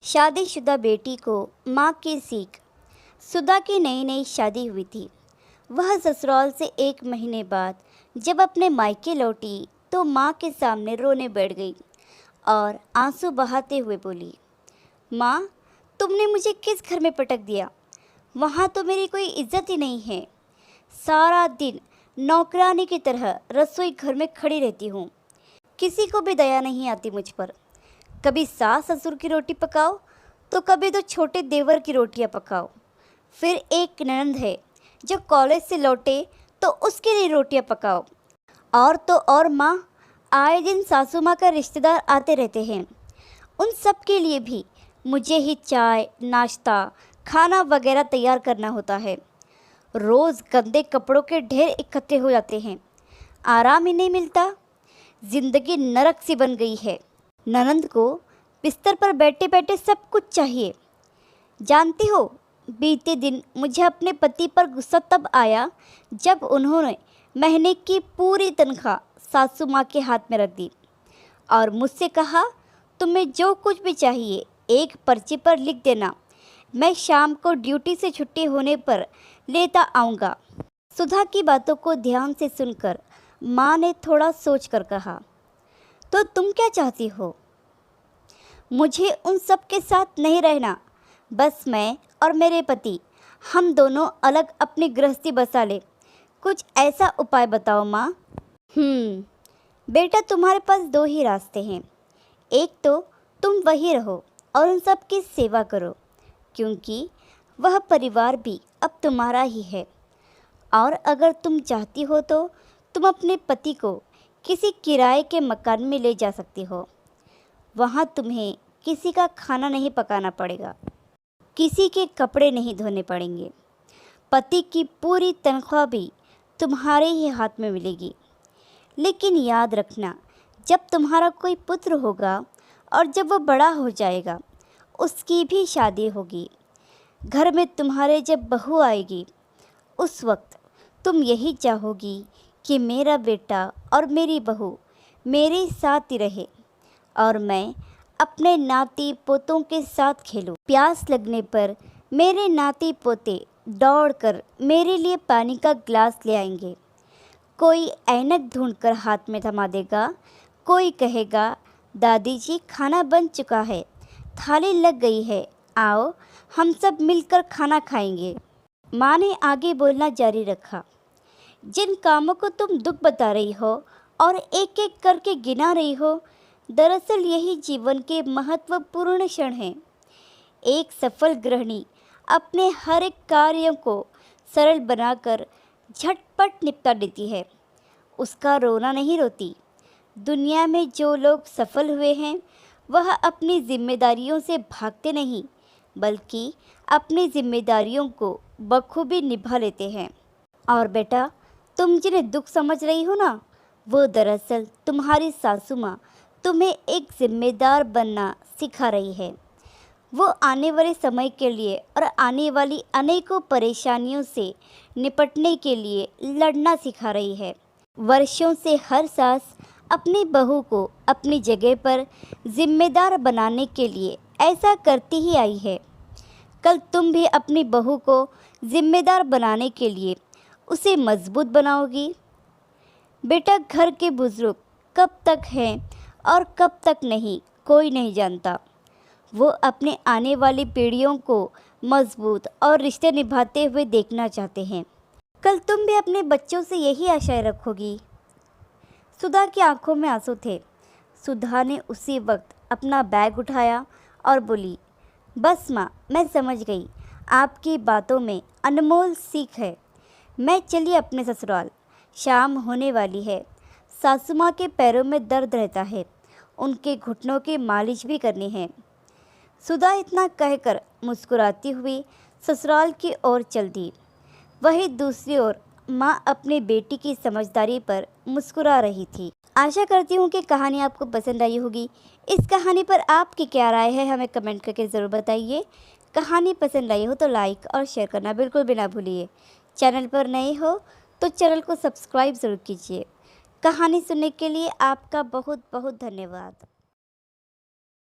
शादीशुदा बेटी को माँ की सीख। सुधा की नई नई शादी हुई थी। वह ससुराल से 1 महीने बाद जब अपने मायके लौटी तो माँ के सामने रोने बैठ गई और आंसू बहाते हुए बोली, माँ, तुमने मुझे किस घर में पटक दिया? वहाँ तो मेरी कोई इज्जत ही नहीं है। सारा दिन नौकरानी की तरह रसोई घर में खड़ी रहती हूँ। किसी को भी दया नहीं आती मुझ पर। कभी सास ससुर की रोटी पकाओ तो कभी तो छोटे देवर की रोटियां पकाओ। फिर एक ननंद है जो कॉलेज से लौटे तो उसके लिए रोटियां पकाओ। और तो और माँ, आए दिन सासू माँ का रिश्तेदार आते रहते हैं। उन सब के लिए भी मुझे ही चाय, नाश्ता, खाना वगैरह तैयार करना होता है। रोज़ गंदे कपड़ों के ढेर इकट्ठे हो जाते हैं। आराम ही नहीं मिलता। जिंदगी नरक सी बन गई है। ननंद को बिस्तर पर बैठे बैठे सब कुछ चाहिए। जानती हो, बीते दिन मुझे अपने पति पर गुस्सा तब आया जब उन्होंने महीने की पूरी तनख्वाह सासू माँ के हाथ में रख दी और मुझसे कहा, तुम्हें जो कुछ भी चाहिए एक पर्ची पर लिख देना, मैं शाम को ड्यूटी से छुट्टी होने पर लेता आऊँगा। सुधा की बातों को ध्यान से सुनकर माँ ने थोड़ा सोच कर कहा, तो तुम क्या चाहती हो? मुझे उन सब के साथ नहीं रहना। बस मैं और मेरे पति, हम दोनों अलग अपनी गृहस्थी बसा ले। कुछ ऐसा उपाय बताओ माँ। बेटा, तुम्हारे पास 2 ही रास्ते हैं। एक तो तुम वही रहो और उन सब की सेवा करो, क्योंकि वह परिवार भी अब तुम्हारा ही है। और अगर तुम चाहती हो तो तुम अपने पति को किसी किराए के मकान में ले जा सकती हो। वहाँ तुम्हें किसी का खाना नहीं पकाना पड़ेगा, किसी के कपड़े नहीं धोने पड़ेंगे। पति की पूरी तनख्वाह भी तुम्हारे ही हाथ में मिलेगी। लेकिन याद रखना, जब तुम्हारा कोई पुत्र होगा और जब वह बड़ा हो जाएगा, उसकी भी शादी होगी। घर में तुम्हारे जब बहू आएगी, उस वक्त तुम यही चाहोगी कि मेरा बेटा और मेरी बहू मेरे साथ ही रहे और मैं अपने नाती पोतों के साथ खेलूं। प्यास लगने पर मेरे नाती पोते दौड़कर मेरे लिए पानी का गिलास ले आएंगे। कोई ऐनक ढूंढकर हाथ में थमा देगा। कोई कहेगा, दादी जी, खाना बन चुका है, थाली लग गई है, आओ हम सब मिलकर खाना खाएंगे। माँ ने आगे बोलना जारी रखा, जिन कामों को तुम दुख बता रही हो और एक एक करके गिना रही हो, दरअसल यही जीवन के महत्वपूर्ण क्षण हैं। एक सफल गृहिणी अपने हर एक कार्यों को सरल बनाकर झटपट निपटा देती है। उसका रोना नहीं रोती। दुनिया में जो लोग सफल हुए हैं वह अपनी जिम्मेदारियों से भागते नहीं, बल्कि अपनी जिम्मेदारियों को बखूबी निभा लेते हैं। और बेटा, तुम जिन्हें दुख समझ रही हो ना, वो दरअसल तुम्हारी सासू माँ तुम्हें एक जिम्मेदार बनना सिखा रही है। वो आने वाले समय के लिए और आने वाली अनेकों परेशानियों से निपटने के लिए लड़ना सिखा रही है। वर्षों से हर सास अपनी बहू को अपनी जगह पर जिम्मेदार बनाने के लिए ऐसा करती ही आई है। कल तुम भी अपनी बहू को जिम्मेदार बनाने के लिए उसे मजबूत बनाओगी। बेटा, घर के बुजुर्ग कब तक हैं और कब तक नहीं, कोई नहीं जानता। वो अपने आने वाली पीढ़ियों को मजबूत और रिश्ते निभाते हुए देखना चाहते हैं। कल तुम भी अपने बच्चों से यही आशाएं रखोगी। सुधा की आंखों में आंसू थे। सुधा ने उसी वक्त अपना बैग उठाया और बोली, बस माँ, मैं समझ गई। आपकी बातों में अनमोल सीख है। मैं चली अपने ससुराल। शाम होने वाली है। सासू माँ के पैरों में दर्द रहता है, उनके घुटनों की मालिश भी करनी है। सुधा इतना कहकर मुस्कुराती हुई ससुराल की ओर चल दी। वहीं दूसरी ओर माँ अपनी बेटी की समझदारी पर मुस्कुरा रही थी। आशा करती हूँ कि कहानी आपको पसंद आई होगी। इस कहानी पर आपकी क्या राय है, हमें कमेंट करके ज़रूर बताइए। कहानी पसंद आई हो तो लाइक और शेयर करना बिल्कुल भी ना भूलिए। चैनल पर नए हो तो चैनल को सब्सक्राइब ज़रूर कीजिए। कहानी सुनने के लिए आपका बहुत बहुत धन्यवाद।